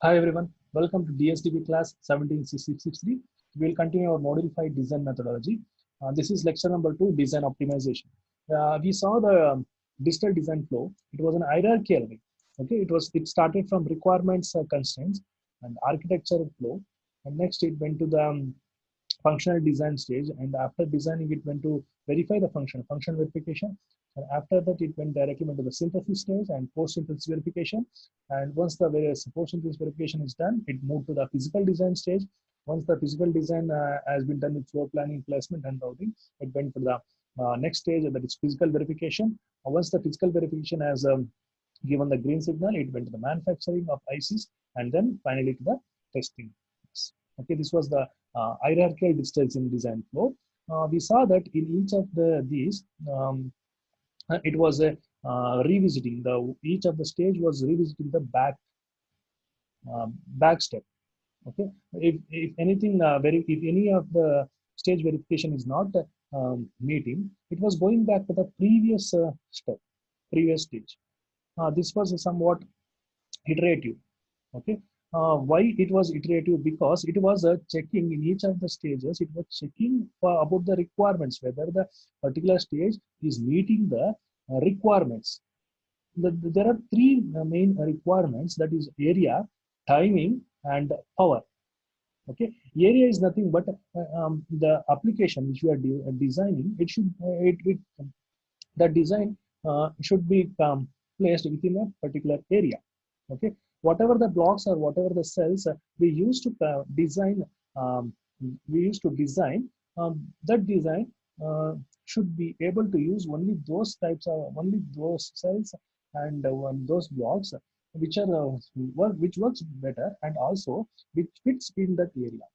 Hi everyone, welcome to DSDB class 176663. We will continue our module 5 design methodology. This is lecture number 2, design optimization. We saw the digital design flow. It was an hierarchical way. Okay, it started from requirements, constraints, and architecture flow, and next it went to the functional design stage, and after designing it went to verify the function verification, and after that it went directly into the synthesis stage and post synthesis verification. And once the post synthesis verification is done, it moved to the physical design stage. Once the physical design has been done with floor planning, placement, and routing, it went to the next stage, that is physical verification. Once the physical verification has given the green signal, it went to the manufacturing of ICs, and then finally to the testing. Okay, this was the hierarchical distance in design flow. We saw that in each of these, it was a revisiting the each of the stage was revisiting the back step. Okay, if anything if any of the stage verification is not meeting, it was going back to the previous previous stage. This was somewhat iterative. Okay, why it was iterative? Because it was checking in each of the stages, it was checking about the requirements, whether the particular stage is meeting the requirements. There are three main requirements, that is area, timing, and power. Okay, area is nothing but the application which we are designing. It should the design should be placed within a particular area. Okay, whatever the blocks or whatever the cells we used to design, um, we used to design, that design uh, should be able to use only those types of only those cells and those blocks which are which works better, and also which fits in that area.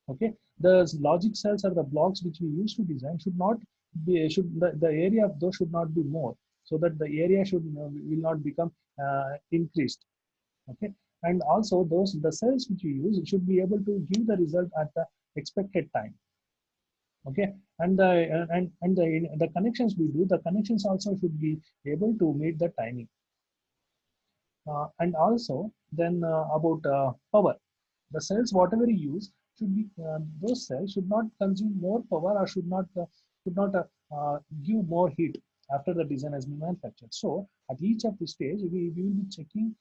Okay, the logic cells or the blocks which we use to design should not be, the area of those should not be more, so that the area should will not become increased. Okay, and also those the cells which you use should be able to give the result at the expected time. Okay, and the connections we do, the connections also should be able to meet the timing. And also then about power, the cells whatever you use should be those cells should not consume more power, or should not give more heat after the design has been manufactured. So at each of the stage, we will be checking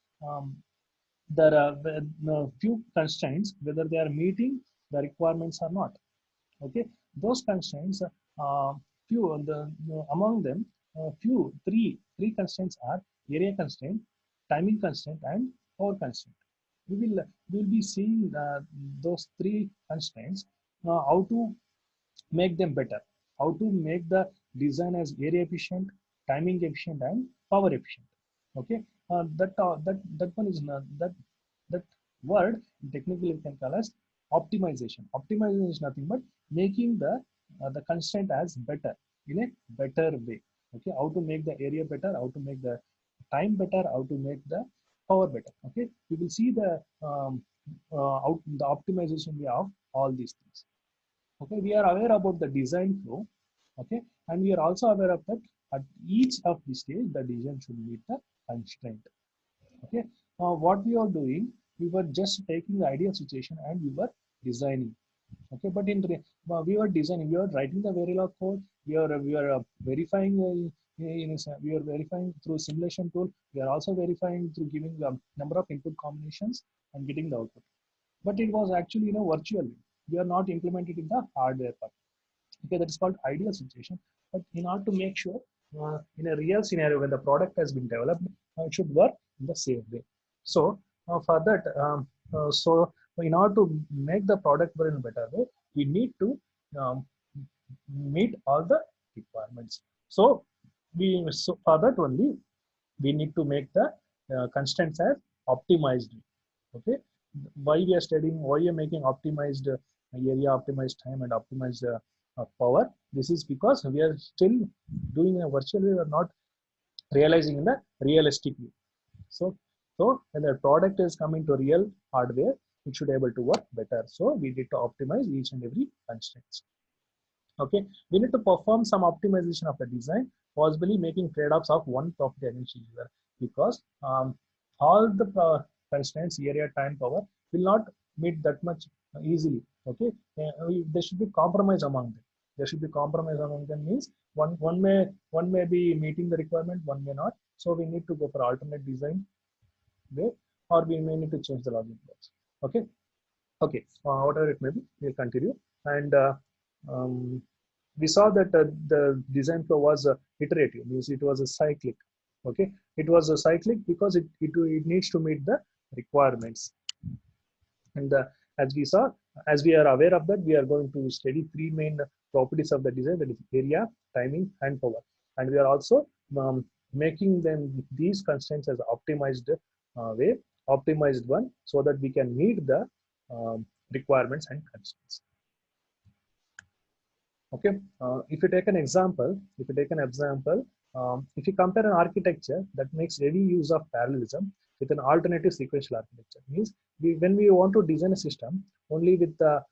the few constraints, whether they are meeting the requirements or not. Okay, those constraints, few among them, three constraints are area constraint, timing constraint, and power constraint. We will be seeing those three constraints, how to make them better, how to make the design as area efficient, timing efficient, and power efficient. Okay, that one is not that word technically we can call as optimization. Optimization is nothing but making the constraint as better in a better way. Okay, how to make the area better, how to make the time better, how to make the power better. Okay, we will see the optimization way of all these things. Okay, we are aware about the design flow. Okay, and we are also aware of that at each of the stage the design should meet the constraint. Okay, what we are doing, we were just taking the ideal situation and we were designing. Okay, but we were designing, we were writing the Verilog code, we are verifying we are verifying through simulation tool, we are also verifying through giving the number of input combinations and getting the output. But it was actually virtual. We are not implemented in the hardware part. Okay, that is called ideal situation. But in order to make sure in a real scenario when the product has been developed, it should work in the same way. So for that, so in order to make the product work in a better way, we need to um, meet all the requirements. So for that only we need to make the constraints as optimized. Okay, why we are studying, why we are making optimized area, optimized time, and optimized power? This is because we are still doing a virtual way, we are not realizing in the realistic way. So when the product is coming to real hardware, it should be able to work better. So we need to optimize each and every constraints. Okay, we need to perform some optimization of the design, possibly making trade-offs of one profit against each other, because all the constraints, area, time, power, will not meet that much easily. Okay, there should be compromise among them. There should be compromise among them means one may be meeting the requirement, one may not. So we need to go for alternate design way, or we may need to change the logic blocks. Okay, okay, whatever it may be, we'll continue. And we saw that the design flow was iterative, means it was a cyclic. Okay, it was a cyclic because it needs to meet the requirements. And as we saw, as we are aware of that, we are going to study three main properties of the design, that is area, timing, and power. And we are also making them these constraints as optimized way, optimized one, so that we can meet the requirements and constraints. Okay, if you take an example, if you compare an architecture that makes heavy use of parallelism with an alternative sequential architecture, means when we want to design a system only with the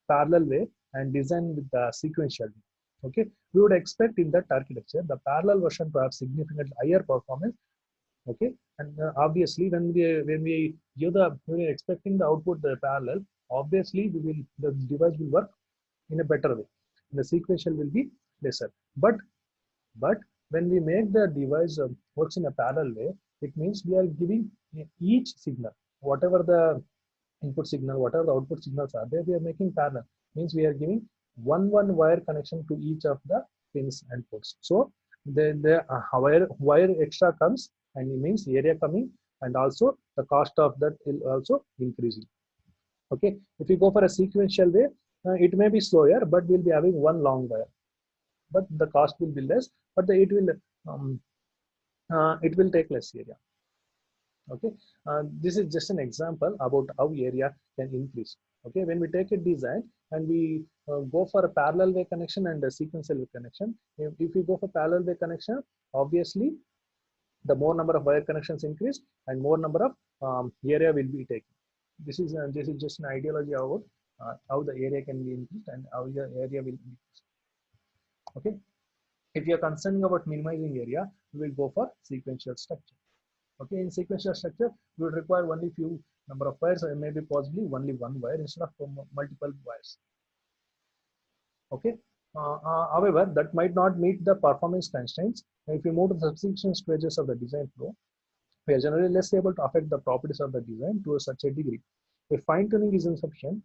parallel way and design with the sequential way, okay, we would expect in that architecture the parallel version to have significantly higher performance. Okay, and obviously when we when we're expecting the output the parallel, obviously the device will work in a better way. The sequential will be lesser. But when we make the device works in a parallel way, it means we are giving each signal, whatever the input signal, whatever the output signals are there, we are making parallel. Means we are giving one wire connection to each of the pins and ports. So the wire extra comes, and it means area coming, and also the cost of that will also increasing. Okay, if you go for a sequential way, it may be slower, but we'll be having one long wire, but the cost will be less, but it will take less area. Okay, this is just an example about how area can increase. Okay, when we take a design and we go for a parallel way connection and a sequential way connection, if we go for parallel way connection, obviously the more number of wire connections increase and more number of area will be taken. This is just an ideology about how the area can be increased and how the area will be increased. Okay, if you are concerned about minimizing area, we will go for sequential structure. Okay, in sequential structure, we will require only few number of wires, or maybe possibly only one wire instead of multiple wires. Okay, however, that might not meet the performance constraints. If you move to the subsequent stages of the design flow, we are generally less able to affect the properties of the design to such a degree. If fine tuning is insufficient,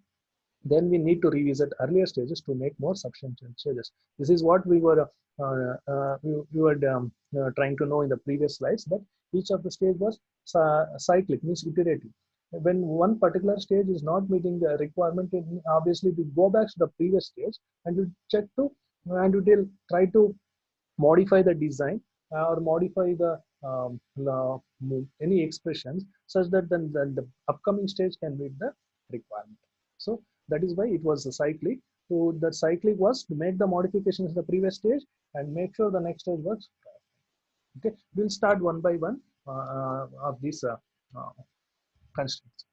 then we need to revisit earlier stages to make more substantial changes. This is what we were trying to know in the previous slides, that each of the stage was cyclic, means iterative. When one particular stage is not meeting the requirement, obviously we go back to the previous stage and we check to and we will try to modify the design or modify the any expressions such that then the upcoming stage can meet the requirement. So that is why it was a cyclic. So the cyclic was to make the modifications in the previous stage and make sure the next stage works. Okay, we'll start one by one of these constraints.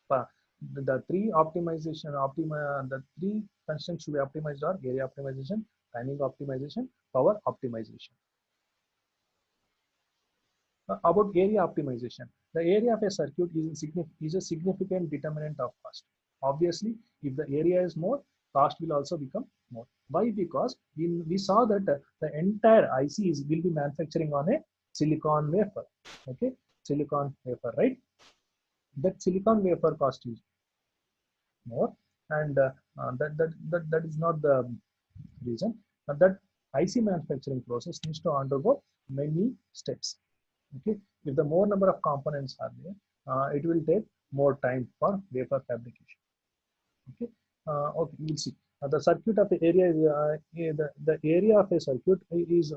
The three the three constraints to be optimized are area optimization, timing optimization, power optimization. About area optimization, the area of a circuit is a significant determinant of cost. Obviously, if the area is more, cost will also become more. Why? Because we saw that the entire IC will be manufacturing on a silicon wafer. Okay, silicon wafer, right? That silicon wafer cost is more, and that is not the reason. That IC manufacturing process needs to undergo many steps. Okay, if the more number of components are there, it will take more time for wafer fabrication. Okay, okay, we will see. The circuit of the area is the area of a circuit is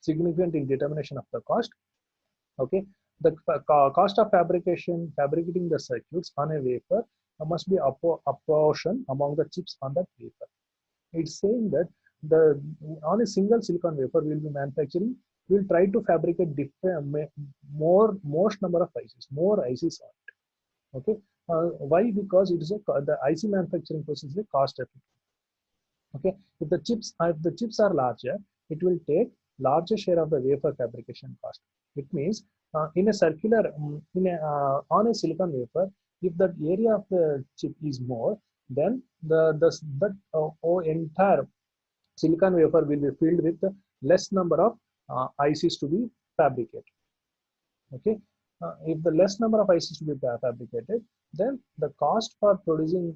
significant in determination of the cost. Okay, the cost of fabricating the circuits on a wafer must be apportioned among the chips on that wafer. It's saying that on a single silicon wafer we will be manufacturing, we will try to fabricate most number of ICs, more ICs on it. Okay, why? Because it is the IC manufacturing process is a cost effective. Okay, if the chips are larger, it will take larger share of the wafer fabrication cost. It means In a circular, on a silicon wafer, if the area of the chip is more, then entire silicon wafer will be filled with less number of ICs to be fabricated. Okay, if the less number of ICs to be fabricated, then the cost for producing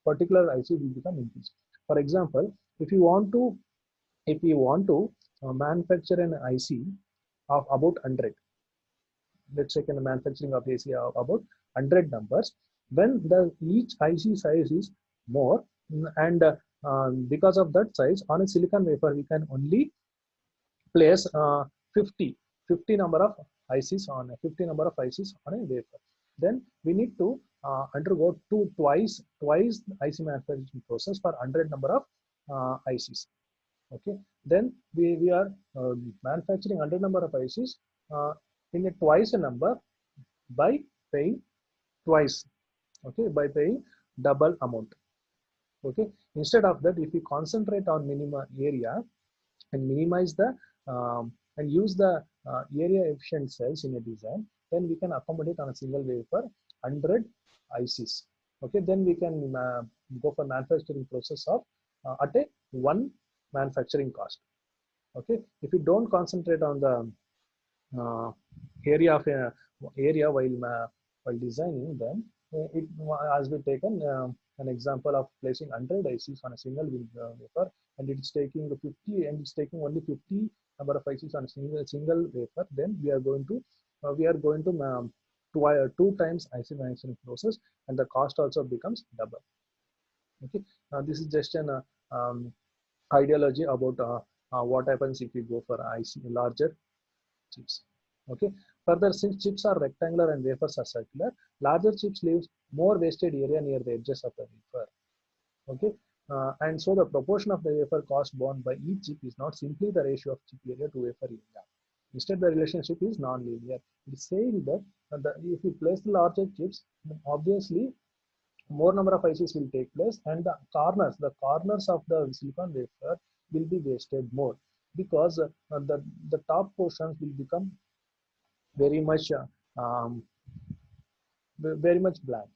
particular IC will become increased. For example, if you want to manufacture an IC of about 100, let's say in the manufacturing of AC of about 100 numbers, when the each IC size is more, and because of that size on a silicon wafer we can only place 50 number of ICs on a 50 number of ICs on a wafer. Then we need to undergo twice IC manufacturing process for 100 number of ICs. Okay, then we are manufacturing 100 number of ICs in a twice a number by paying twice. Okay, by paying double amount. Okay, instead of that, if we concentrate on minimum area and minimize the and use the area efficient cells in a design, then we can accommodate on a single wafer 100 ICs. Okay, then we can go for manufacturing process of at a one manufacturing cost. Okay, if you don't concentrate on the area of area while designing, then it, as we taken an example of placing 100 ICs on a single wafer, and it's taking 50, and it's taking only 50 number of ICs on a single wafer, then we are going to two times IC manufacturing process, and the cost also becomes double. Okay, this is just an ideology about what happens if we go for IC larger chips. Okay, further, since chips are rectangular and wafers are circular, larger chips leaves more wasted area near the edges of the wafer. Okay, and so the proportion of the wafer cost borne by each chip is not simply the ratio of chip area to wafer area. Instead, the relationship is non-linear. It is saying that if you place the larger chips, obviously more number of ICs will take place, and the corners of the silicon wafer will be wasted more, because the top portions will become very much very much blank,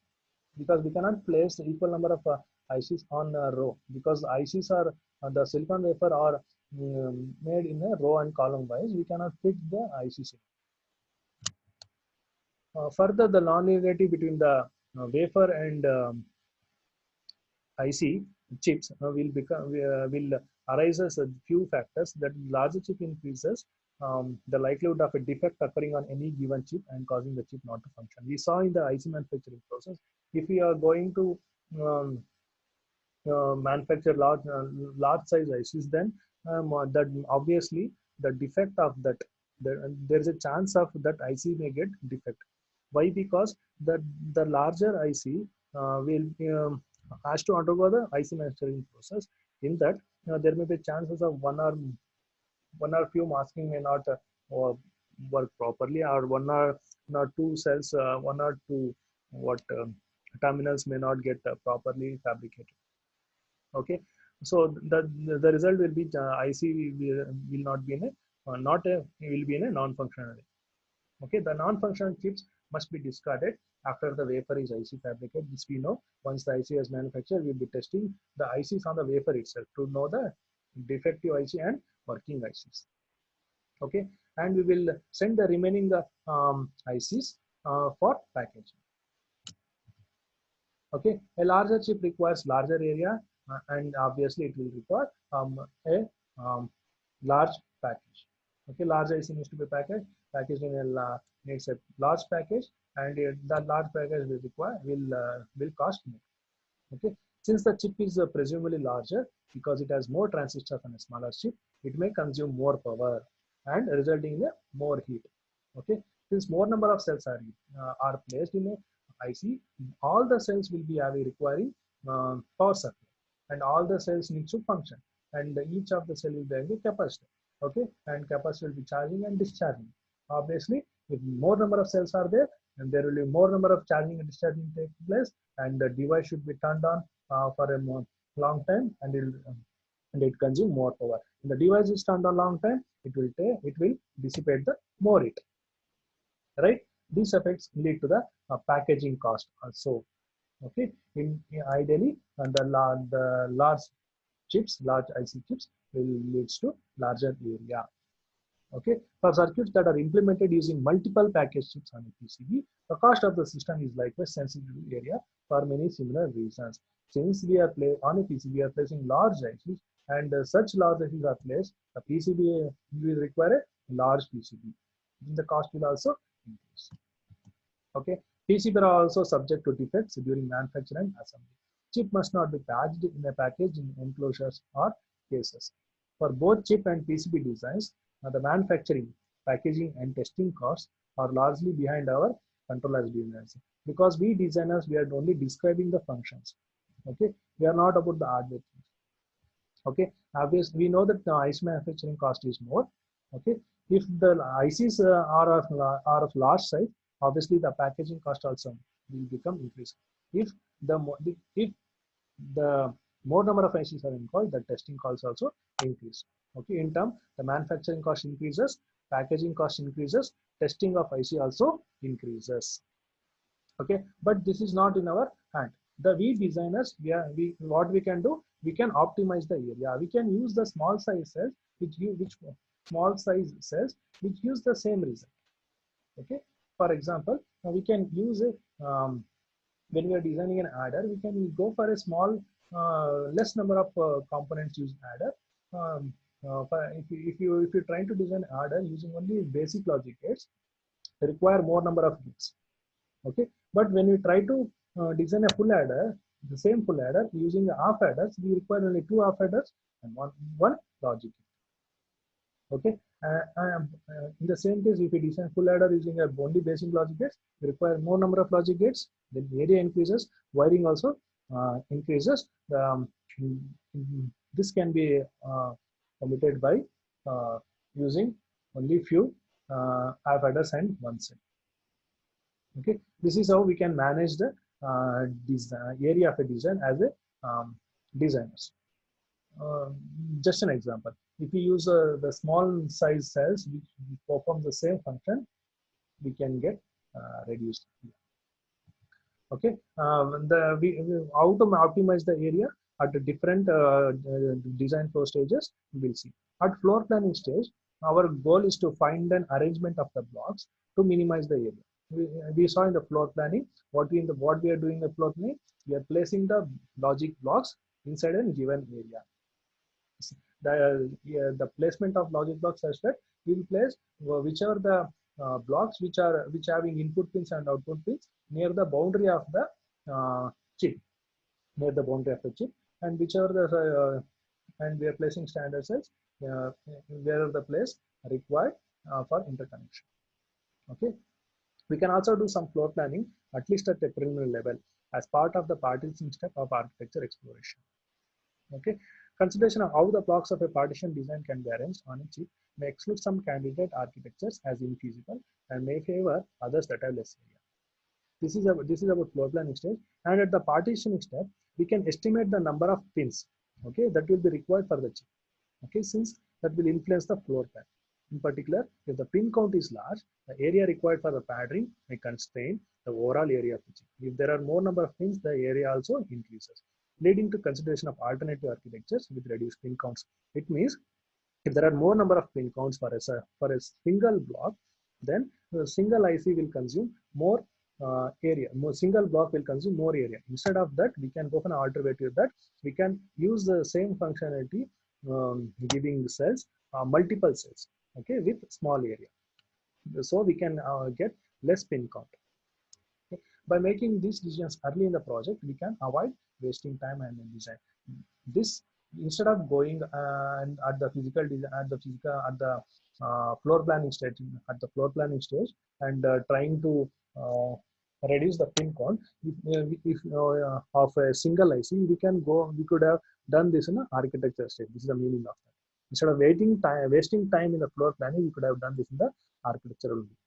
because we cannot place equal number of ICs on a row, because ICs are the silicon wafer are made in a row and column wise. We cannot fit the ICs in. Further, the non-linearity between the wafer and IC chips will arise as a few factors. That larger chip increases the likelihood of a defect occurring on any given chip and causing the chip not to function. We saw in the IC manufacturing process, if we are going to manufacture large size ICs, then that obviously the defect of that, there is a chance of that IC may get defect. Why? Because the larger IC will has to undergo the IC manufacturing process. In that, there may be chances of one or few masking may not work properly, or one or two cells, one or two terminals may not get properly fabricated. Okay, so the result will be IC will not be in a will be in a non-functional. Okay, the non-functional chips must be discarded after the wafer is IC fabricated. This we know. Once the IC is manufactured, we'll be testing the ICs on the wafer itself to know the defective IC and working ICs. Okay, and we will send the remaining ICs for packaging. Okay, a larger chip requires larger area, and obviously it will require a large package. Okay, large IC needs to be packaged in a needs a large package, and that large package will cost more. Okay, since the chip is presumably larger, because it has more transistors than a smaller chip, it may consume more power and resulting in more heat. Okay, since more number of cells are placed in a IC, all the cells will be requiring power supply, and all the cells need to function, and each of the cell will be having a capacitor. Okay, and capacitor will be charging and discharging. Obviously, if more number of cells are there, and there will be more number of charging and discharging take place, and the device should be turned on for a long time, and it consume more power. When the device is turned on long time, it will dissipate the more heat. right? These effects lead to the packaging cost also. Okay, in ideally, the large chips, large IC chips, will leads to larger area. Okay, for circuits that are implemented using multiple package chips on a PCB, the cost of the system is likewise sensitive to area for many similar reasons. Since we are on a PCB, we are placing large ICs, and such large ICs are placed, the PCB will require a large PCB. The cost will also increase. Okay, PCB are also subject to defects during manufacture and assembly. Chip must not be packaged in a package in enclosures or cases. For both chip and PCB designs, the manufacturing, packaging, and testing costs are largely behind our control as designers. Because we designers, we are only describing the functions. Okay, we are not about the hardware. Okay, obviously we know that the IC manufacturing cost is more. Okay, if the ICs are of large size, obviously the packaging cost also will become increased. If if the more number of ICs are involved, the testing costs also increase. Okay, in turn, the manufacturing cost increases, packaging cost increases, testing of IC also increases. Okay, but this is not in our hand. The we designers, we what we can do, we can optimize the area. We can use the small size cells which small size cells which use the same result. Okay, for example, we can use a when we are designing an adder, we can go for a small less number of components used adder. If you're trying to design adder using only basic logic gates, require more number of gates. Okay, but when we try to design a full adder, the same full adder using the half adders, we require only 2 half adders and one logic. Okay, in the same case, if we design full adder using a only basic logic gates, we require more number of logic gates. Then area increases, wiring also increases. This can be omitted by using only few half adders and one set. Okay, this is how we can manage the area of a design as a designers. Just an example, if we use the small size cells which perform the same function, we can get reduced. Okay, how to optimize the area at the different design flow stages, we will see. At floor planning stage, our goal is to find an arrangement of the blocks to minimize the area. We saw in the floor planning what we are doing in the floor planning. We are placing the logic blocks inside a given area. The placement of logic blocks such that we will place whichever the blocks which having input pins and output pins near the boundary of the chip, and whichever the and we are placing standard cells where the place required for interconnection. Okay, we can also do some floor planning at least at the preliminary level as part of the partitioning step of architecture exploration. Okay, consideration of how the blocks of a partition design can be arranged on a chip may exclude some candidate architectures as infeasible and may favor others that have less area. This is about floor planning stage, and at the partitioning step, we can estimate the number of pins. Okay, that will be required for the chip. Okay, since that will influence the floor plan. In particular, if the pin count is large, the area required for the patterning may constrain the overall area of the chip. If there are more number of pins, the area also increases, leading to consideration of alternative architectures with reduced pin counts. It means if there are more number of pin counts for a single block, then the single IC will consume more area. Single block will consume more area. Instead of that, we can go for an alternative that we can use the same functionality, giving cells multiple cells. Okay, with small area, so we can get less pin count. Okay. By making these decisions early in the project, we can avoid wasting time and design. This, instead of going and at the floor planning stage, and trying to reduce the pin count, if of a single IC, we could have done this in an architecture stage. This is the meaning of that. Instead of wasting time in the floor planning, we could have done this in the architecture only.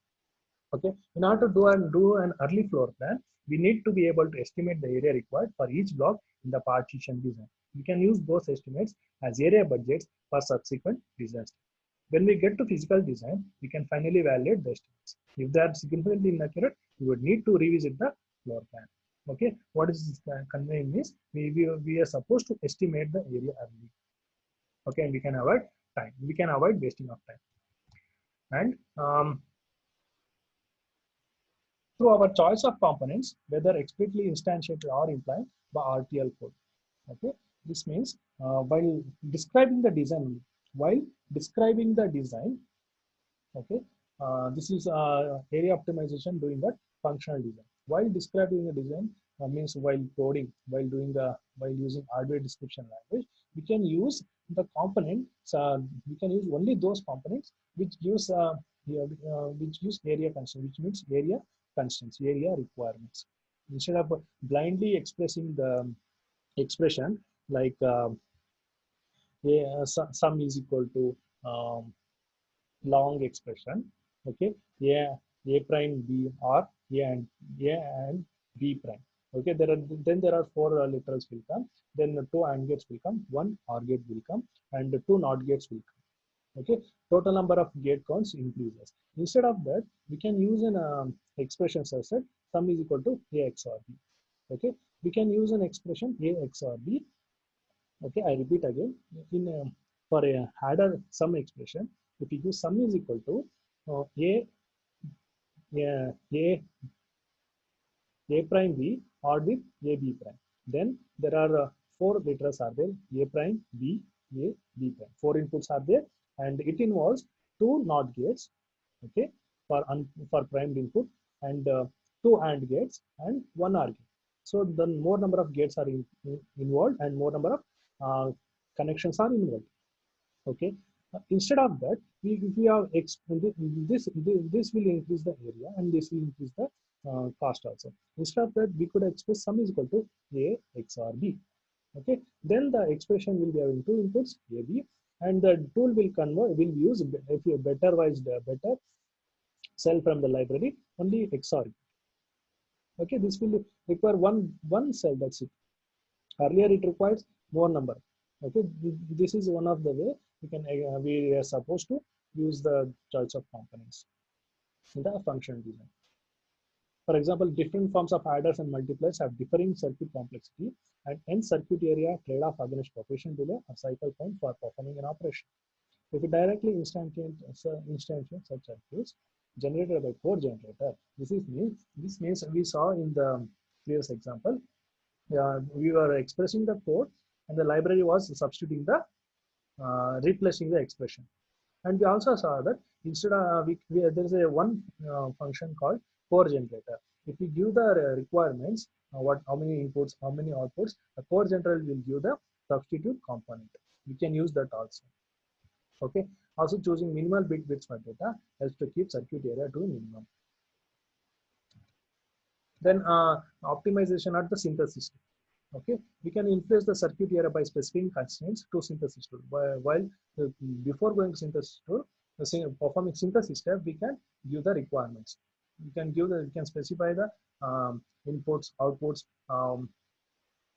Okay, in order to do an early floor plan, we need to be able to estimate the area required for each block in the partition design. We can use those estimates as area budgets for subsequent designs. When we get to physical design, we can finally validate the estimates. If they are significantly inaccurate, you would need to revisit the floor plan. Okay, what is this conveying is we are supposed to estimate the area early. Okay, and we can avoid time. We can avoid wasting of time. And through our choice of components, whether explicitly instantiated or implied by RTL code. Okay, this means while describing the design, while describing the design, okay, this is area optimization doing that functional design. While describing the design means while coding, while using hardware description language, we can use the components. We can use only those components which gives which use area constraint, which means area constraints, area requirements. Instead of blindly expressing the expression like sum is equal to um, long expression. Okay, a prime b or a and b prime. Okay, there are four literals will come. Then the two AND gates will come, one OR gate will come, and the two NOT gates will come. Okay, total number of gate counts increases. Instead of that, we can use an expression such that sum is equal to a XOR b. Okay, we can use an expression a XOR b. Okay, I repeat again. In for a adder sum expression, if you use sum is equal to a a prime b or with a b prime. Then there are four literals are there: a prime, b, a, b prime. Four inputs are there, and it involves two NOT gates. Okay, for primed input, and two AND gates and one OR gate. So the more number of gates are involved, and more number of connections are involved. Okay, instead of that, if we have this will increase the area, and this will increase the cost also. Instead of that, we could express sum is equal to a XOR b. Okay, then the expression will be having two inputs a b, and the tool will use if you better cell from the library only XOR. Okay, this will require one cell, that's it. Earlier it requires more number. Okay, this is one of the way we are supposed to use the choice of components in the function design. For example, different forms of adders and multipliers have differing circuit complexity and end circuit area trade-off against propagation delay or cycle time for performing an operation. If you directly instantiate such circuits generated by code generator, this means we saw in the previous example, we were expressing the code and the library was substituting the replacing the expression. And we also saw that instead of there is a one function called core generator. If we give the requirements, how many inputs, how many outputs, the core generator will give the substitute component. We can use that also. Okay. Also, choosing minimal bit widths for data helps to keep circuit area to minimum. Then optimization at the synthesis. Okay, we can influence the circuit area by specifying constraints to synthesis tool. While before going to synthesis tool, performing synthesis step, we can give the requirements. We can specify the inputs, outputs,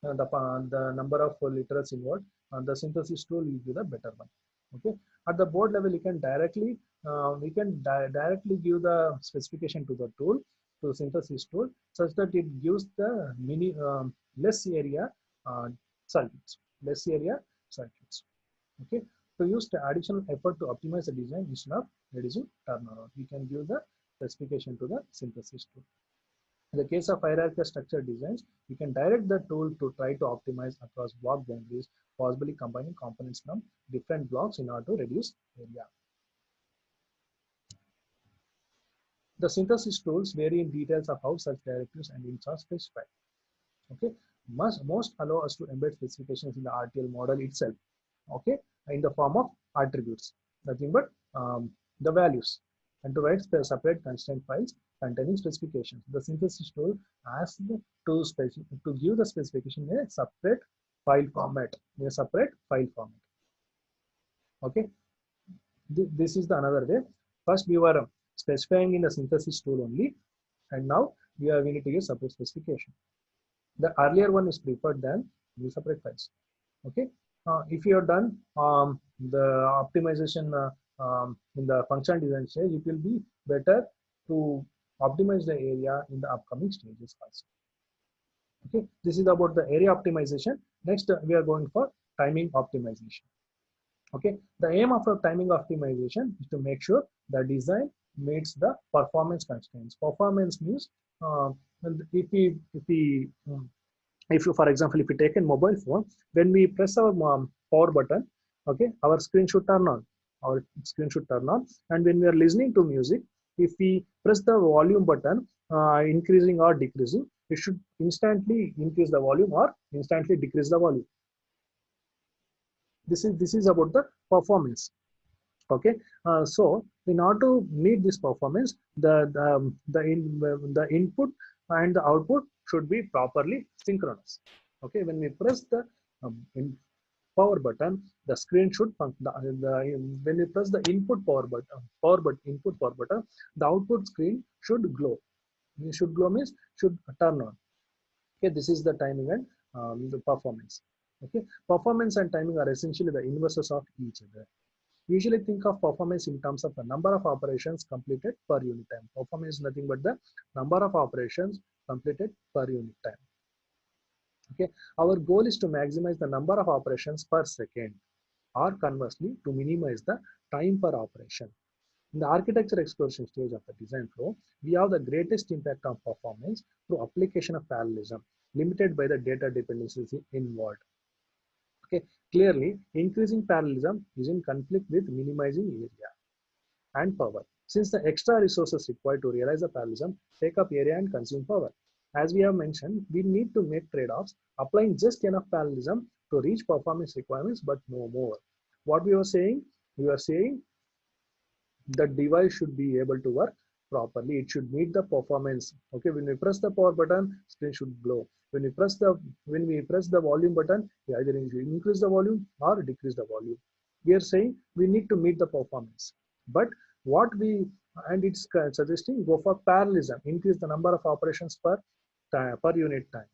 the number of literals involved. The synthesis tool will be the better one. Okay, at the board level, you can directly directly give the specification to the tool, to synthesis tool, such that it gives the less area circuits. Okay, to use the additional effort to optimize the design instead of reducing turnaround, we can give the specification to the synthesis tool. In the case of hierarchical structure designs, you can direct the tool to try to optimize across block boundaries, possibly combining components from different blocks in order to reduce area. The synthesis tools vary in details of how such directives and ints are specified. Okay, most allow us to embed specifications in the RTL model itself. Okay, in the form of attributes, nothing but the values, and to write separate constraint files containing specifications. The synthesis tool asks to give the specification in a separate file format. Okay, this is the another way. First, we were specifying in the synthesis tool only, and now we need to use separate specification. The earlier one is preferred than the separate files. Okay, if you have done the optimization in the functional design stage, it will be better to optimize the area in the upcoming stages also. Okay, this is about the area optimization. Next, we are going for timing optimization. Okay, the aim of a timing optimization is to make sure the design meets the performance constraints. Performance means if you, for example, if you take a mobile phone, when we press our power button, okay, our screen should turn on. Our screen should turn on, and when we are listening to music, if we press the volume button, increasing or decreasing, it should instantly increase the volume or instantly decrease the volume. This is about the performance. Okay, so in order to meet this performance, the input and the output should be properly synchronous. Okay, when we press the power button, the screen should when we press the input input power button, the output screen should glow. It should glow means should turn on. Okay, this is the timing and the performance. Okay, performance and timing are essentially the inverses of each other. Usually think of performance in terms of the number of operations completed per unit time. Performance is nothing but the number of operations completed per unit time. Okay, our goal is to maximize the number of operations per second, or conversely to minimize the time per operation. In the architecture exploration stage of the design flow, we have the greatest impact on performance through application of parallelism, limited by the data dependencies involved. Okay, clearly, increasing parallelism is in conflict with minimizing area and power, since the extra resources required to realize the parallelism take up area and consume power. As we have mentioned, we need to make trade-offs, applying just enough parallelism to reach performance requirements, but no more. What we were saying? We were saying the device should be able to work properly. It should meet the performance. Okay, when we press the power button, screen should glow. When we press the volume button, we either increase the volume or decrease the volume. We are saying we need to meet the performance. But what we and it's suggesting go for parallelism, increase the number of operations per time, per unit time.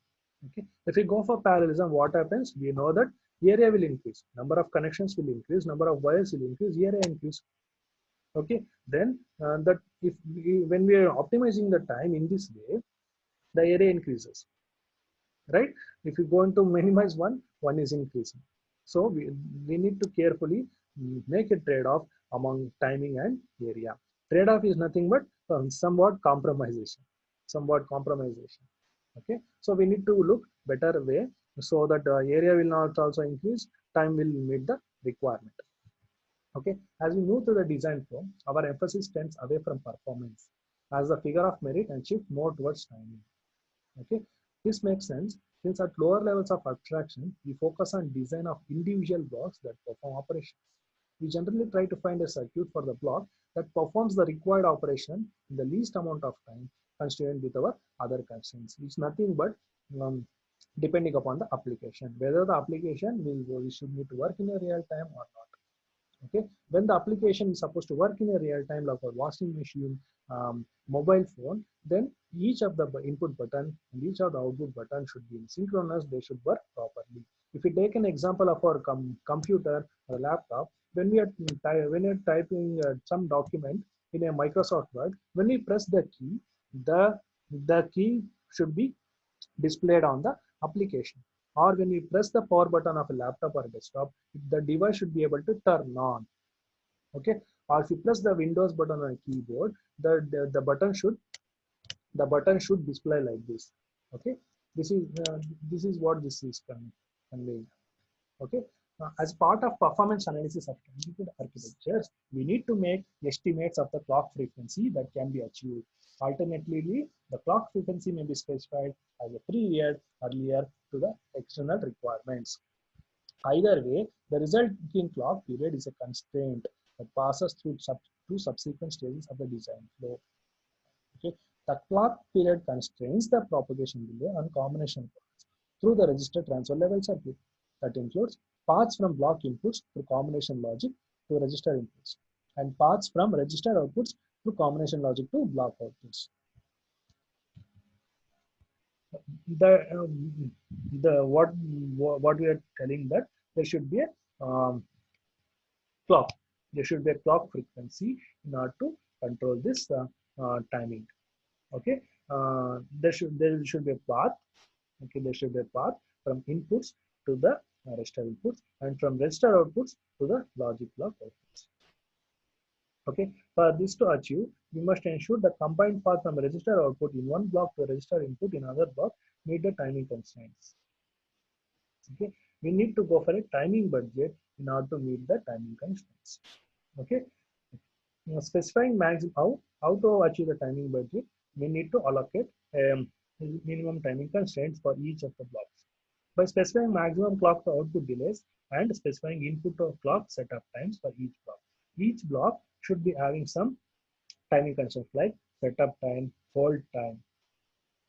Okay, if we go for parallelism, what happens? We know that area will increase, number of connections will increase, number of wires will increase, area increase. Okay, then when we are optimizing the time in this way, the area increases, right? If you go into minimize one is increasing. So we need to carefully make a trade-off among timing and area. Trade-off is nothing but somewhat compromisation. Okay, so we need to look better way so that area will not also increase, time will meet the requirement. Okay, as we move to the design flow, our emphasis tends away from performance as a figure of merit and shift more towards timing. Okay, this makes sense since at lower levels of abstraction, we focus on design of individual blocks that perform operations. We generally try to find a circuit for the block that performs the required operation in the least amount of time, constrained with our other constraints. It's nothing but depending upon the application, whether the application we should need to work in a real time or not. Okay, when the application is supposed to work in a real time, like a washing machine, mobile phone, then each of the input button and each of the output button should be synchronous. They should work properly. If we take an example of our computer or laptop, when we are typing some document in a Microsoft Word, when we press the key, the key should be displayed on the application. Or when you press the power button of a laptop or a desktop, the device should be able to turn on. Okay, or if you press the Windows button on a keyboard, the button should display like this. Okay, this is what this is conveying. Okay, as part of performance analysis of computer architectures, we need to make estimates of the clock frequency that can be achieved. Alternatively, the clock frequency may be specified as a period earlier to the external requirements. Either way, the resulting clock period is a constraint that passes through two subsequent stages of the design flow. Okay, the clock period constrains the propagation delay on combination paths through the register transfer level circuit. That includes paths from block inputs through combination logic to register inputs, and paths from register outputs through combination logic to block outputs. What we are telling that there should be a clock. There should be a clock frequency in order to control this timing. Okay, there should be a path. Okay, there should be a path from inputs to the register inputs and from register outputs to the logic block outputs. Okay, for this to achieve, we must ensure the combined path from register output in one block to register input in another block meet the timing constraints. Okay, we need to go for a timing budget in order to meet the timing constraints. Okay, now specifying maximum how to achieve the timing budget, we need to allocate minimum timing constraints for each of the blocks by specifying maximum clock to output delays and specifying input to clock setup times for each block. Each block should be having some timing constraints like setup time, hold time.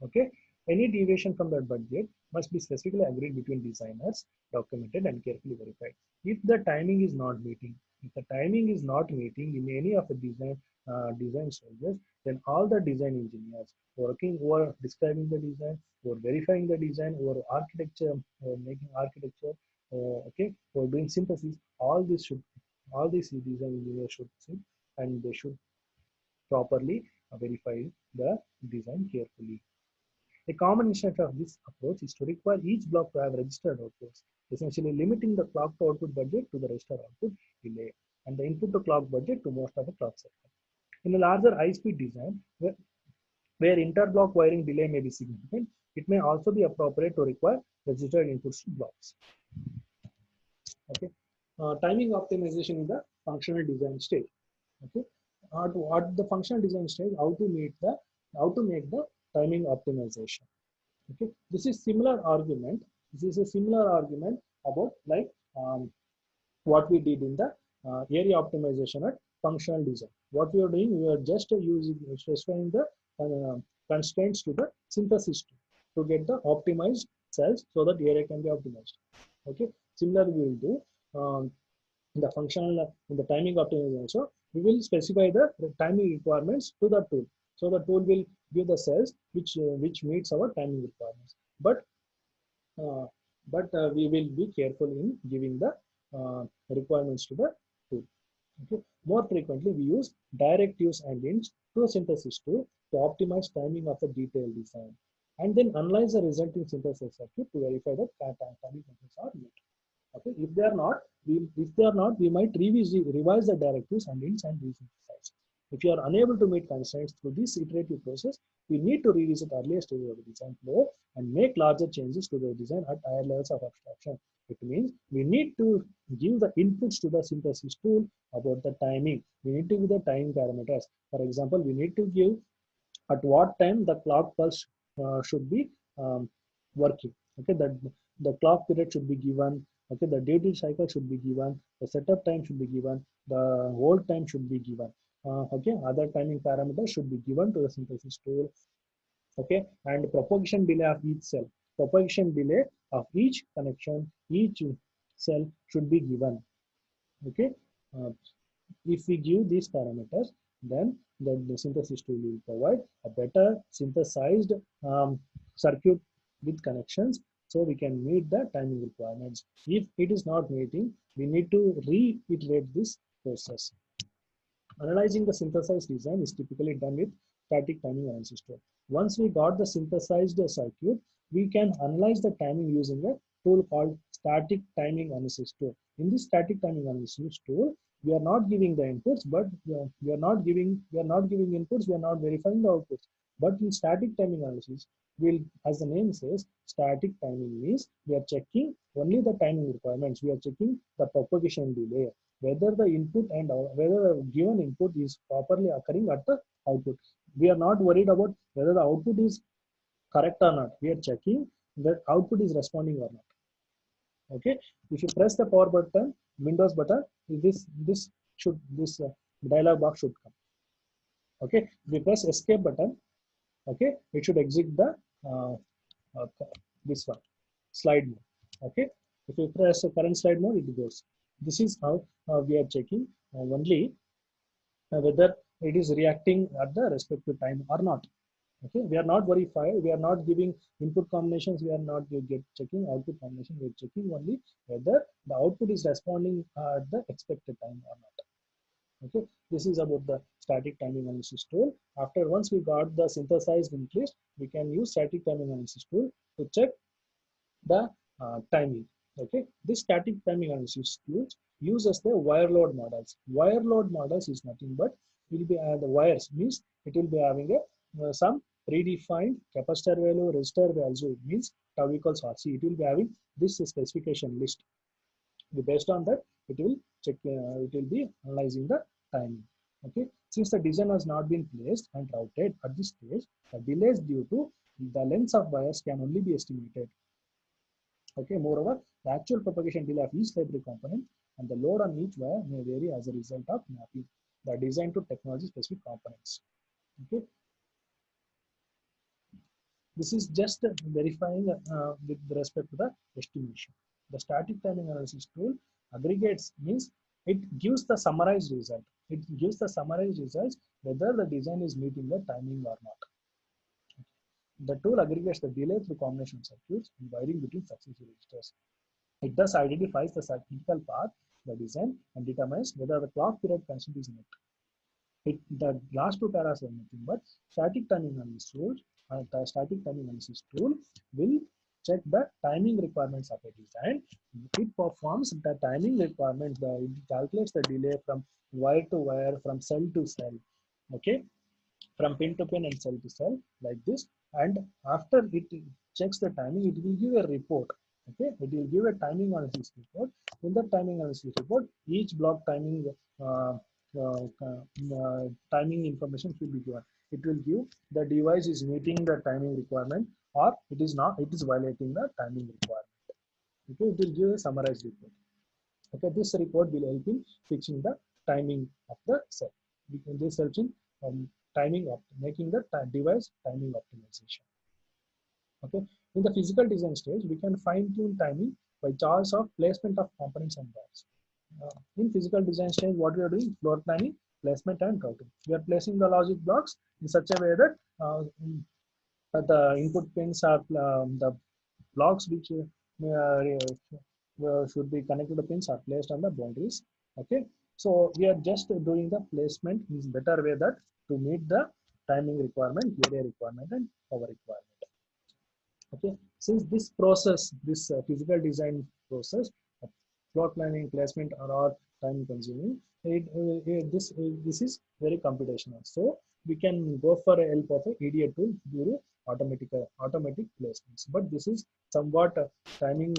Okay, any deviation from that budget must be specifically agreed between designers, documented and carefully verified. If the timing is not meeting, if the timing is not meeting in any of the design stages, then all the design engineers working over describing the design, or verifying the design, or architecture, or making architecture, okay, or doing synthesis, all these design engineers should sit and they should properly verify the design carefully. A common instance of this approach is to require each block to have registered outputs, essentially limiting the clock to output budget to the register output delay and the input to clock budget to most of the clock cycle. In a larger high-speed design, where interblock wiring delay may be significant, it may also be appropriate to require registered inputs to blocks. Okay, timing optimization in the functional design stage. Okay, at the functional design stage, how to make the timing optimization. Okay, this is similar argument. This is a similar argument about like what we did in the area optimization at functional design. What we are doing, we are just using specifying the constraints to the synthesis to get the optimized cells so that area can be optimized. Okay, similarly we will do in the functional in the timing optimization also. We will specify the timing requirements to the tool, so the tool will give the cells which meets our timing requirements. Uh, but we will be careful in giving the requirements to the tool. Okay. More frequently, we use directives and hints to a synthesis tool to optimize timing of the detailed design, and then analyze the resulting synthesis circuit to verify that timing constraints are met. Okay, if they are not, we might revise the directives and hints and resynthesize. If you are unable to meet constraints through this iterative process, we need to revisit earlier stages of the design flow and make larger changes to the design at higher levels of abstraction. It means we need to give the inputs to the synthesis tool about the timing. We need to give the time parameters. For example, we need to give at what time the clock pulse should be working. Okay, that the clock period should be given. Okay, the duty cycle should be given. The setup time should be given. The hold time should be given. Okay, other timing parameters should be given to the synthesis tool. Okay, and propagation delay of each cell. Propagation delay of each connection, each cell should be given. Okay, uh, if we give these parameters, then the synthesis tool will provide a better synthesized circuit with connections, so we can meet the timing requirements. If it is not meeting, we need to reiterate this process. Analyzing the synthesized design is typically done with static timing analysis tool. Once we got the synthesized circuit, we can analyze the timing using a tool called static timing analysis tool. In this static timing analysis tool, we are not giving the inputs, but we are not giving inputs, we are not verifying the outputs. But in static timing analysis, as the name says, static timing means we are checking only the timing requirements. We are checking the propagation delay, whether the input and whether the given input is properly occurring at the output. We are not worried about whether the output is correct or not. We are checking that output is responding or not. Okay, if you press the power button, Windows button, this dialog box should come. Okay, if you press escape button, okay, it should exit the uh, uh, this one slide mode. Okay, if you press the current slide mode, it goes. This is how we are checking only whether it is reacting at the respective time or not. Okay, we are not verified, we are not giving input combinations, we are not checking output combination, we are checking only whether the output is responding at the expected time or not. Okay, this is about the static timing analysis tool. After once we got the synthesized linked list, we can use static timing analysis tool to check the timing. Okay, this static timing analysis tool uses the wire load models. Wire load models is nothing but will be the wires means it will be having a some predefined capacitor value, resistor value means tau equals RC. It will be having this specification list. Based on that, it will check. It will be analyzing the timing. Okay, since the design has not been placed and routed at this stage, the delays due to the lengths of wires can only be estimated. Okay, moreover, the actual propagation delay of each library component and the load on each wire may vary as a result of mapping the design to technology specific components. Okay, this is just verifying with respect to the estimation. The static timing analysis tool aggregates means it gives the summarized result. It gives the summarized results whether the design is meeting the timing or not. The tool aggregates the delay through combination circuits and wiring between successive registers. It thus identifies the critical path, the design, and determines whether the clock period constraint is met. The last two paras are nothing but static timing analysis tool. The static timing analysis tool will check the timing requirements of a design. It performs the timing requirements. It calculates the delay from wire to wire, from cell to cell. Okay, from pin to pin and cell to cell like this. And after it checks the timing, it will give a report. Okay, it will give a timing analysis report. In the timing analysis report, each block timing timing information will be given. It will give the device is meeting the timing requirement or it is not, it is violating the timing requirement. Okay, it will give a summarized report. Okay, this report will help in fixing the timing of the cell. This helps in making the device timing optimization. Okay, in the physical design stage, we can fine tune timing by choice of placement of components and wires. In physical design stage, what we are doing, floor planning, placement and routing. We are placing the logic blocks in such a way that the input pins are the blocks which should be connected to pins are placed on the boundaries. Okay, so we are just doing the placement is better way that to meet the timing requirement, area requirement, and power requirement. Okay, since this process, this physical design process, floor planning, placement are all time consuming. This is very computational. So we can go for a help of a EDA tool due to automatic placements. But this is somewhat timing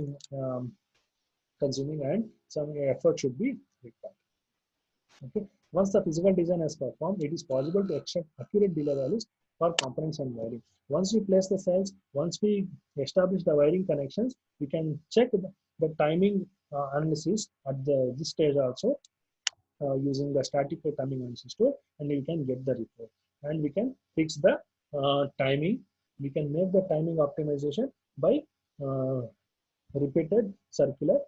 consuming and some effort should be required. Okay. Once the physical design is performed, it is possible to extract accurate delay values for components and wiring. Once we place the cells, once we establish the wiring connections, we can check the timing analysis at this stage also using the static timing analysis tool, and we can get the report. And we can fix the timing. We can make the timing optimization by repeated circular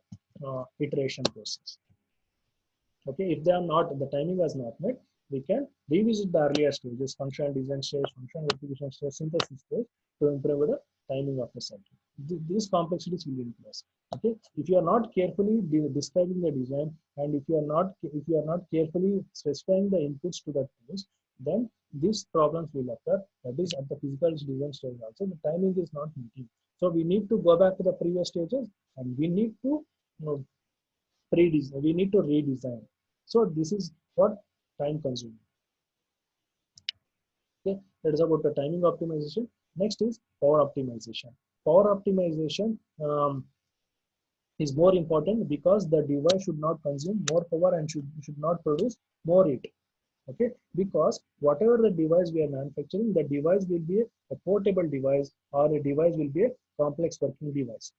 iteration process. Okay, if they are not, the timing was not met, we can revisit the earlier stages, functional design stage, functional verification stage, synthesis stage to improve the timing of the circuit. These complexities will increase. Okay, if you are not carefully describing the design and if you are not carefully specifying the inputs to the tools, then these problems will occur. That is at the physical design stage also the timing is not meeting. So we need to go back to the previous stages and we need to we need to redesign. So this is what time consuming. Okay, that is about the timing optimization. Next is power optimization. Power optimization is more important because the device should not consume more power and should not produce more heat. Okay, because whatever the device we are manufacturing, the device will be a portable device or a device will be a complex working device.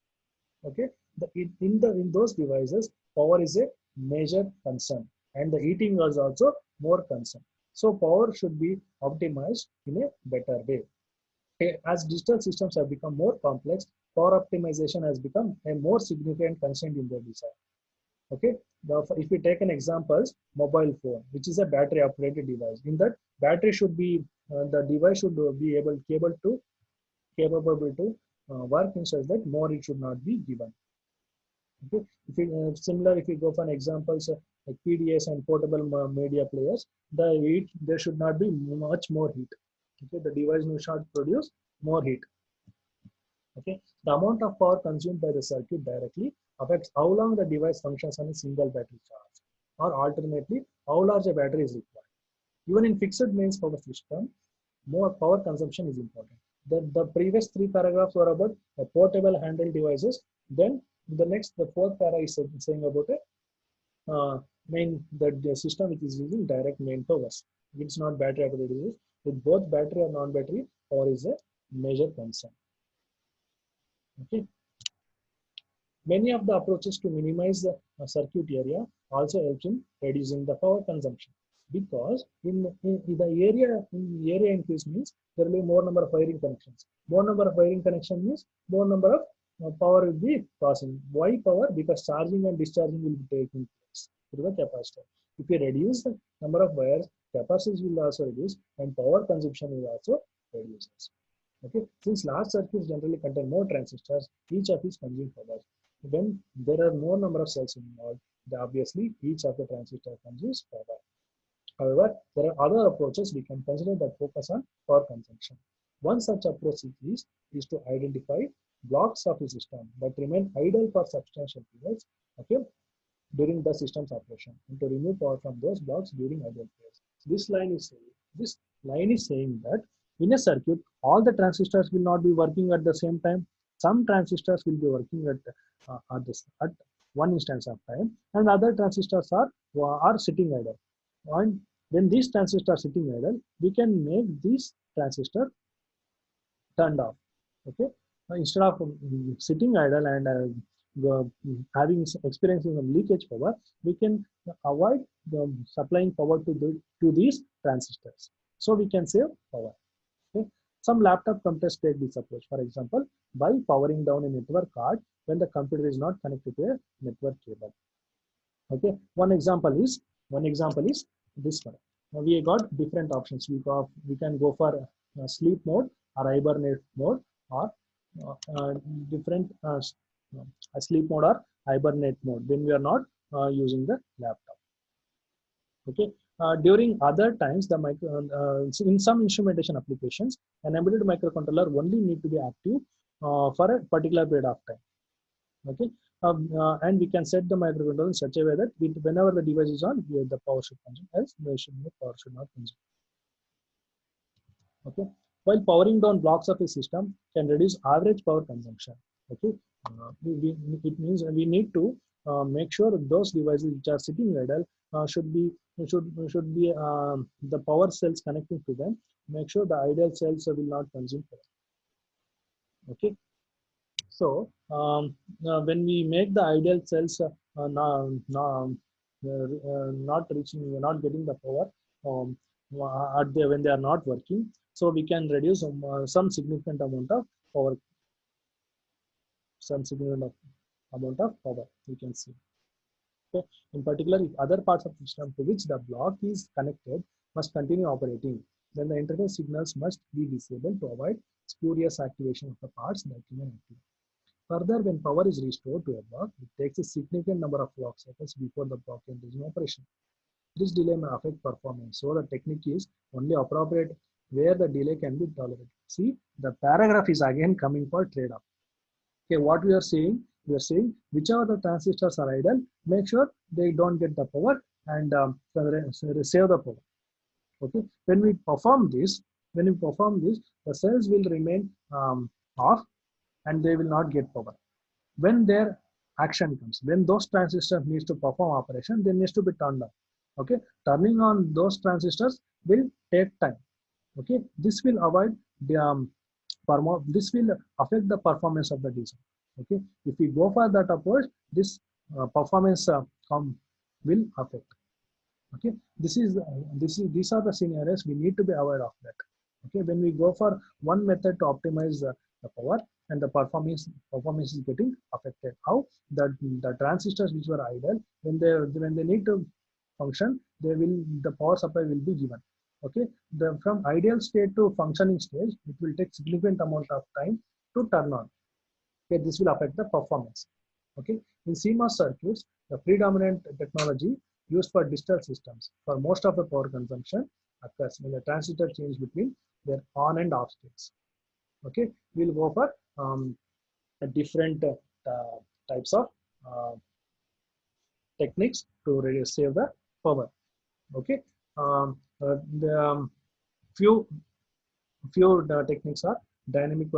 Okay, in those devices, power is a major concern, and the heating was also more concern. So power should be optimized in a better way. As digital systems have become more complex, power optimization has become a more significant concern in their design. Okay, if we take an example, mobile phone, which is a battery operated device. In that, battery should be the device should be capable to work in such that more it should not be given. Okay, if you, similar, if you go for an examples like PDAs and portable media players, the heat there should not be much more heat. Okay, the device should not produce more heat. Okay, the amount of power consumed by the circuit directly affects how long the device functions on a single battery charge, or alternately, how large a battery is required. Even in fixed mains power system, more power consumption is important. The previous three paragraphs were about portable handheld devices. Then the fourth para is saying about a the system which is using direct main powers. It's not battery operated devices. With both battery or non-battery, power is a major concern. Okay. Many of the approaches to minimize the circuit area also helps in reducing the power consumption, because in the area increase means there will be more number of wiring connections. More number of wiring connection means more number of power will be passing. Why power? Because charging and discharging will be taking place through the capacitor. If you reduce the number of wires, capacitance will also reduce and power consumption will also reduce. Okay, since large circuits generally contain more transistors, each of these consume power. When there are more number of cells involved, obviously each of the transistor consumes power. However, there are other approaches we can consider that focus on power consumption. One such approach is to identify blocks of the system that remain idle for substantial periods, okay, during the system's operation, and to remove power from those blocks during idle periods. This line is saying that in a circuit, all the transistors will not be working at the same time. Some transistors will be working at one instance of time, and other transistors are sitting idle. And when these transistors are sitting idle, we can make these transistors turned off. Okay, instead of sitting idle and experiencing some leakage power, we can avoid supplying power to these transistors. So we can save power. Okay. Some laptop computers take this approach. For example, by powering down a network card when the computer is not connected to a network cable. Okay. One example is this one. Now we got different options. We can go for sleep mode or hibernate mode, or different sleep mode or hibernate mode when we are not using the laptop. Okay. During other times, in some instrumentation applications, an embedded microcontroller only need to be active for a particular period of time. Okay, and we can set the microcontroller in such a way that whenever the device is on, the power should consume, else the power should not consume. Okay, while powering down blocks of a system can reduce average power consumption. Okay, it means we need to make sure those devices which are sitting idle should be the power cells connecting to them. Make sure the idle cells will not consume power. Okay, so when we make the ideal cells not getting the power when they are not working, so we can reduce some significant amount of power, we can see. Okay. In particular, if other parts of the system to which the block is connected must continue operating, then the interface signals must be disabled to avoid spurious activation of the parts that remain active. Further, when power is restored to a block, it takes a significant number of clock cycles before the block enters in operation. This delay may affect performance, so the technique is only appropriate where the delay can be tolerated. See, the paragraph is again coming for trade-off. Okay, what we are saying whichever the transistors are idle, make sure they don't get the power and save the power. Okay, when we perform this, the cells will remain off and they will not get power. When their action comes, when those transistors needs to perform operation, they needs to be turned on. Okay, turning on those transistors will take time. Okay, this will avoid the this will affect the performance of the design. Okay, if we go for that approach, this performance will affect. Okay, these are the scenarios we need to be aware of that. Okay, when we go for one method to optimize the power and the performance is getting affected. How the transistors which were idle, when they need to function, the power supply will be given. Okay, from ideal state to functioning stage, it will take significant amount of time to turn on. Okay, this will affect the performance. Okay, in CMOS circuits, the predominant technology used for digital systems for most of the power consumption occurs when the transistor change between their on and off states. Okay, we'll go for a different types of uh, techniques to save the power. Okay, the few techniques are dynamic.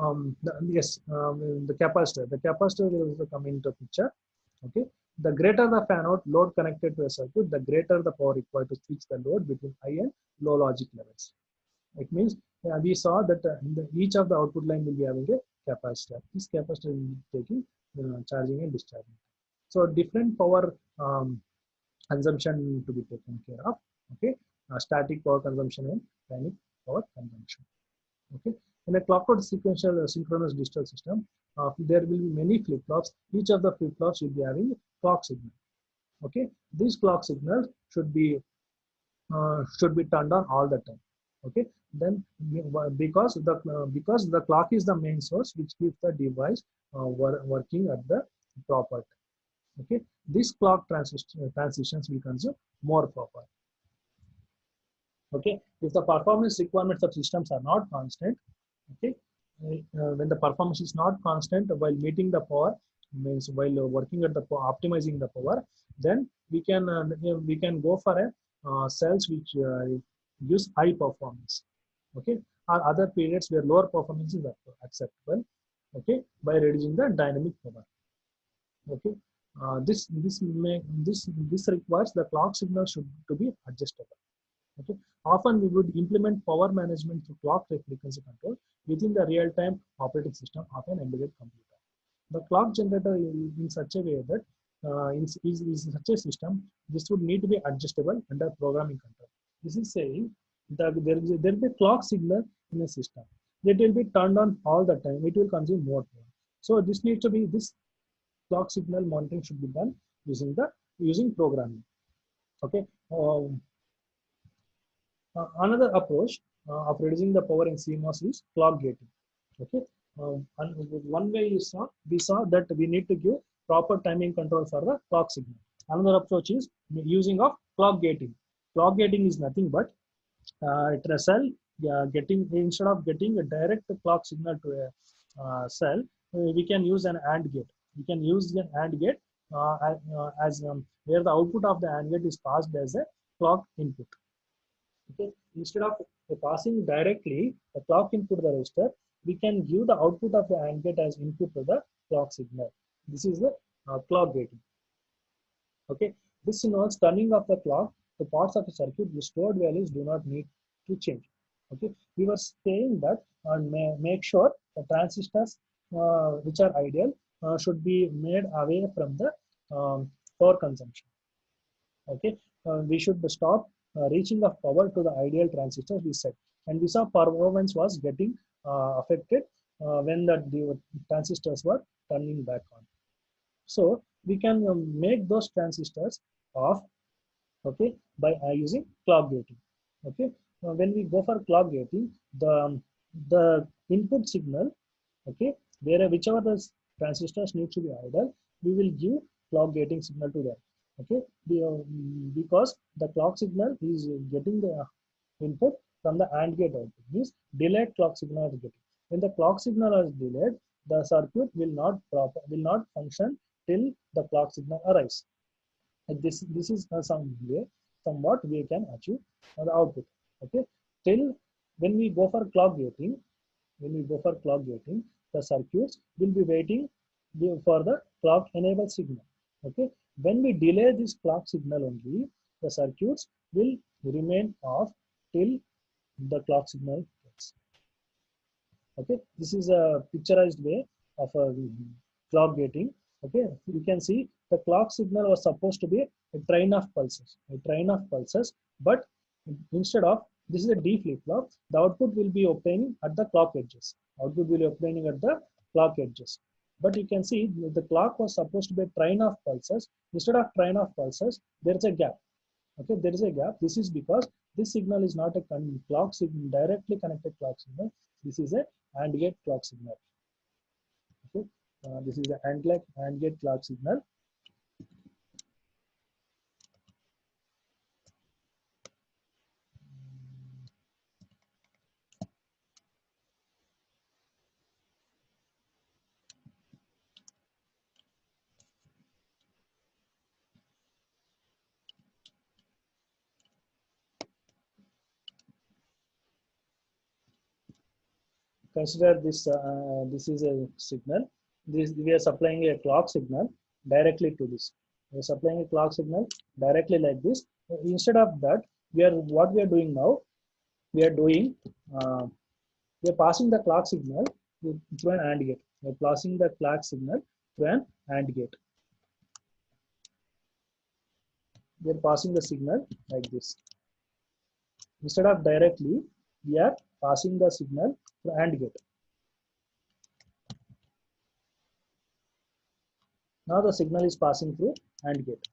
Um, yes, the capacitor. The capacitor will also come into picture. Okay, the greater the fan out load connected to a circuit, the greater the power required to switch the load between high and low logic levels. It means we saw that each of the output line will be having a capacitor. This capacitor will be taking charging and discharging. So different power consumption to be taken care of. Okay, static power consumption and dynamic power consumption. Okay, in a clockwork sequential synchronous digital system, there will be many flip-flops. Each of the flip-flops will be having clock signal. Okay, these clock signals should be turned on all the time. Okay, then because the clock is the main source which keeps the device working at the proper time. Okay, these clock transitions will consume more power. Okay, if the performance requirements of systems are not constant, okay, when the performance is not constant while meeting the power, means while working at the optimizing the power, then we can go for a cells which use high performance. Okay, or other periods where lower performance is acceptable. Okay, by reducing the dynamic power. Okay, this requires the clock signal should to be adjustable. Okay, often we would implement power management through clock frequency control within the real-time operating system of an embedded computer. The clock generator is in such a way that is such a system, this would need to be adjustable under programming control. This is saying that there will be clock signal in a system. It will be turned on all the time. It will consume more power. So this needs to be this clock signal monitoring should be done using programming. Okay. Another approach of reducing the power in CMOS is clock gating. Okay, and one way we saw that we need to give proper timing control for the clock signal. Another approach is using of clock gating. Clock gating is nothing but at a cell getting instead of getting a direct clock signal to a cell, we can use an AND gate. We can use an AND gate as where the output of the AND gate is passed as a clock input. Okay, instead of passing directly the clock input to the register, we can give the output of the AND gate as input to the clock signal. This is the clock gating. Okay, this involves turning off the clock. The parts of the circuit with stored values do not need to change. Okay, we were saying that and make sure the transistors which are ideal should be made away from the power consumption. Okay, we should stop reaching of power to the ideal transistors we set, and we saw performance was getting affected when the transistors were turning back on. So we can make those transistors off, okay, by using clock gating. Okay, when we go for clock gating, the input signal, okay, whichever the transistors need to be idle, we will give clock gating signal to them. Okay, because the clock signal is getting the input from the AND gate output, means delayed clock signal is getting. When the clock signal is delayed, the circuit will not function till the clock signal arrives. And this is somewhat we can achieve the output. Okay, till when we go for clock gating, the circuits will be waiting for the clock enabled signal. Okay, when we delay this clock signal only, the circuits will remain off till the clock signal gets. Okay, this is a picturized way of clock gating. Okay, you can see the clock signal was supposed to be a train of pulses, but instead of this is a D flip-flop, the output will be obtaining at the clock edges. But you can see the clock was supposed to be a train of pulses. Instead of train of pulses, there is a gap. Okay, there is a gap. This is because This signal is not a clock signal, directly connected clock signal. This is a AND gate clock signal. Okay, this is the AND gate clock signal. Consider this. This is a signal. This we are supplying a clock signal directly to this. We are supplying a clock signal directly like this. Instead of that, what we are doing now. We are doing. We are passing the clock signal through an AND gate. We are passing the clock signal through an AND gate. We are passing the signal like this. Instead of directly, we are passing the signal through AND gate. Now the signal is passing through AND gate.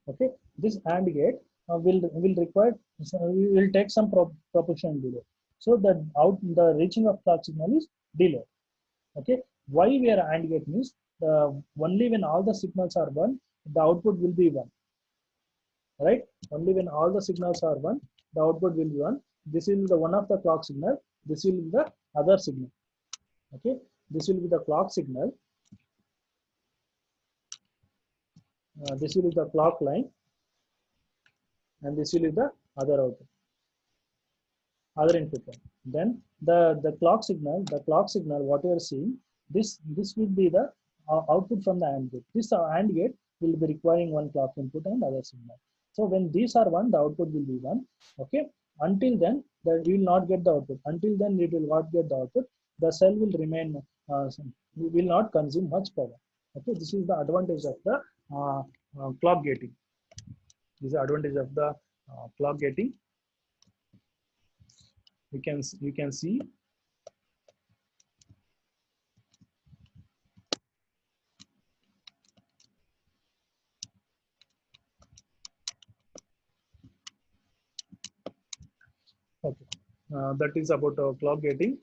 Okay, this AND gate will require, will take some proportion delay. So the reaching of clock signal is delayed. Okay, why we are AND gate means only when all the signals are 1, the output will be 1. Right? Only when all the signals are 1, the output will be 1. This is the one of the clock signal. This will be the other signal. Okay, this will be the clock signal. This will be the clock line, and this will be the other output, other input line. Then the clock signal, what you are seeing, this will be the output from the AND gate. This AND gate will be requiring one clock input and other signal. So when these are 1, the output will be 1. Okay. Until then, we will not get the output. Until then, it will not get the output. The cell will remain, will not consume much power. Okay. This is the advantage of the clock gating. This is the advantage of the clock gating. You can see. Okay, that is about clock gating.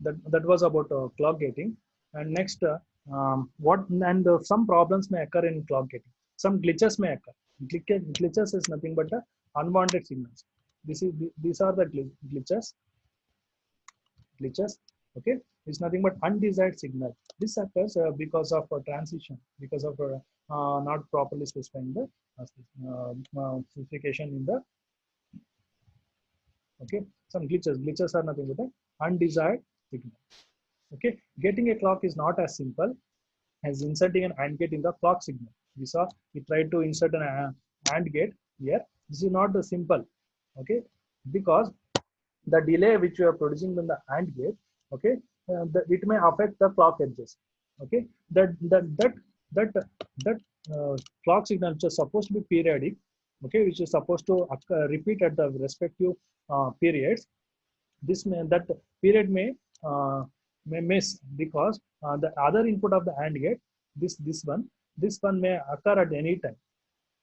That was about clock gating. And next, some problems may occur in clock gating. Some glitches may occur. Glitches is nothing but unwanted signals. These are the glitches. Okay, it's nothing but undesired signal. This occurs because of a transition, because of not properly specifying the specification in the. Okay, some glitches are nothing but an undesired signal. Okay, getting a clock is not as simple as inserting an AND gate in the clock signal. We saw we tried to insert an AND gate here. This is not the simple. Okay, because the delay which you are producing in the AND gate, okay, it may affect the clock edges. Okay, that clock signal which is supposed to be periodic, okay, which is supposed to repeat at the respective periods. That period may miss because the other input of the AND gate, this one may occur at any time.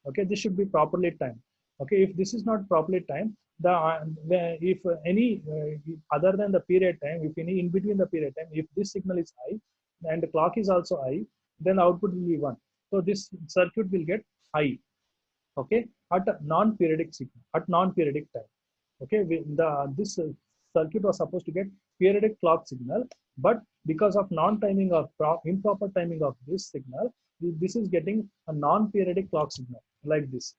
Okay, this should be properly timed. Okay, if this is not properly timed, if any other than the period time, if any in between the period time, if this signal is high and the clock is also high, then the output will be 1. So this circuit will get high. Okay, at a non-periodic signal, at non-periodic time. Okay, this circuit was supposed to get periodic clock signal, but because of non-timing of improper timing of this signal, this is getting a non-periodic clock signal like this.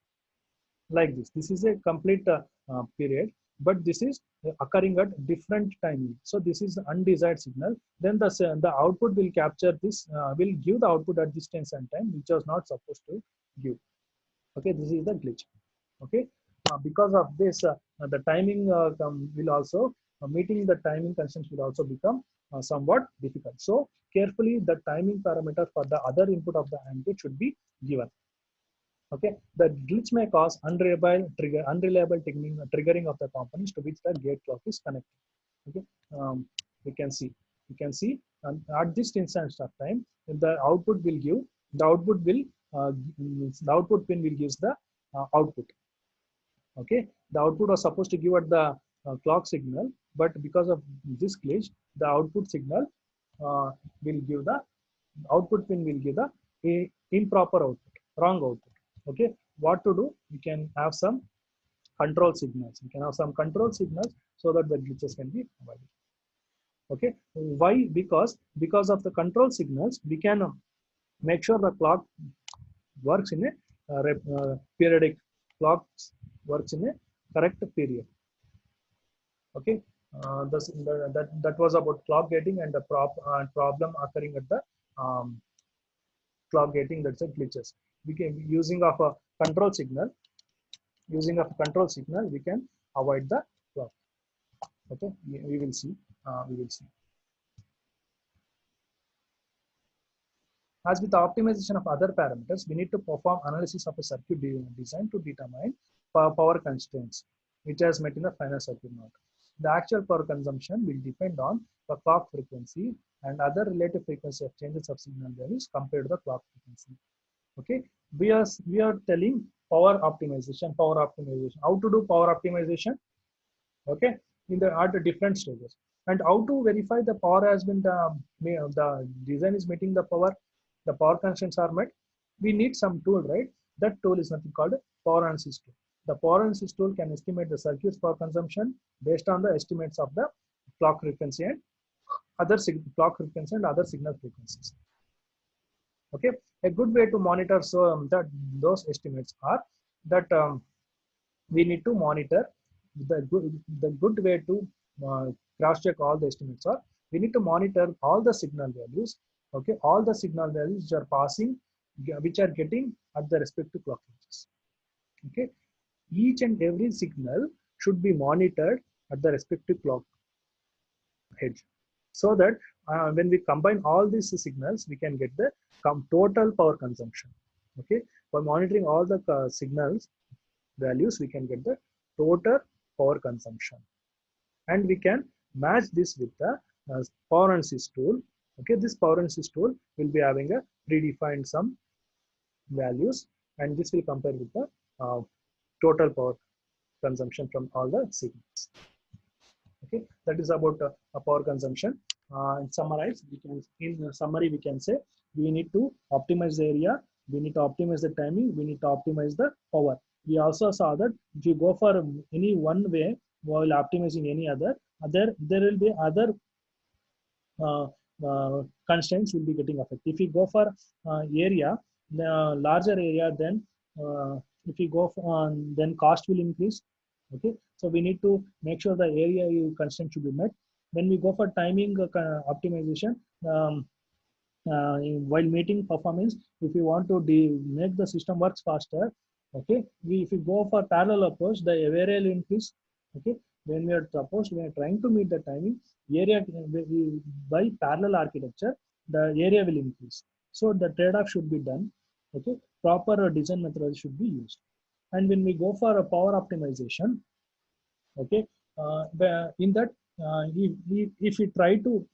This is a complete period, but this is occurring at different timing. So this is undesired signal. Then the output will capture this, will give the output at this time, which was not supposed to give. Okay, this is the glitch. Okay, because of this, the timing will also meeting the timing constraints will also become somewhat difficult. So carefully, the timing parameter for the other input of the AND gate should be given. Okay, the glitch may cause unreliable triggering of the components to which the gate clock is connected. Okay, We can see. You can see, and at this instant of time, the output will give the output will the output pin will give the output. Okay, the output was supposed to give at the clock signal, but because of this glitch, the output signal will give the output pin will give the improper output, wrong output. Okay, what to do? We can have some control signals. We can have some control signals so that the glitches can be avoided. Okay, why? Because of the control signals, we can make sure the clock works in a periodic clock works in a correct period. Okay, that was about clock gating and the problem occurring at the clock gating, that's a glitches. We can using of a control signal, we can avoid the clock. Okay, we will see. We will see. As with the optimization of other parameters, we need to perform analysis of a circuit design to determine power constraints, which has met in the final circuit node. The actual power consumption will depend on the clock frequency and other relative frequency of changes of signal values compared to the clock frequency. Okay, we are telling power optimization. How to do power optimization? Okay, at the different stages, and how to verify the power has been the design is meeting the power constraints are met. We need some tool, right? That tool is nothing called power analysis tool. The power analysis tool can estimate the circuit's power consumption based on the estimates of the clock frequency and other clock frequency and other signal frequencies. Okay, a good way to monitor that those estimates are that we need to monitor the good way to cross check all the estimates are we need to monitor all the signal values. Okay, all the signal values which are passing, which are getting at the respective clock edges. Okay, each and every signal should be monitored at the respective clock edge, so that when we combine all these signals, we can get the total power consumption. Okay, by monitoring all the signals values, we can get the total power consumption, and we can match this with the power analysis tool. Okay, this power analysis tool will be having a predefined some values, and this will compare with the total power consumption from all the signals. Okay, that is about power consumption. In summarize, in summary we can say we need to optimize the area, we need to optimize the timing, we need to optimize the power. We also saw that if you go for any one way while optimizing any other, there will be other constraints will be getting affected. If you go for area, the larger area, then if you go for, then cost will increase. Okay, so we need to make sure the area constraint should be met. When we go for timing optimization, while meeting performance, if you want to make the system works faster, okay, if you go for parallel approach, the area will increase. Okay, when we are trying to meet the timing area by parallel architecture, the area will increase. So the trade-off should be done. Okay, proper design methodology should be used. And when we go for a power optimization, okay, in that if we try to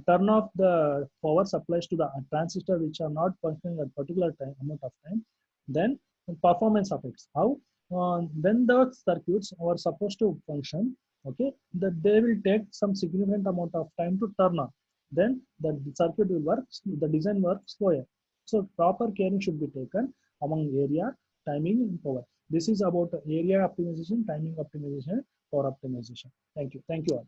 turn off the power supplies to the transistor which are not functioning at particular amount of time, then performance affects. How? When the circuits are supposed to function, okay, that they will take some significant amount of time to turn on. Then the circuit will work, the design works slower. So proper caring should be taken among area, timing, and power. This is about area optimization, timing optimization, power optimization. Thank you. Thank you all.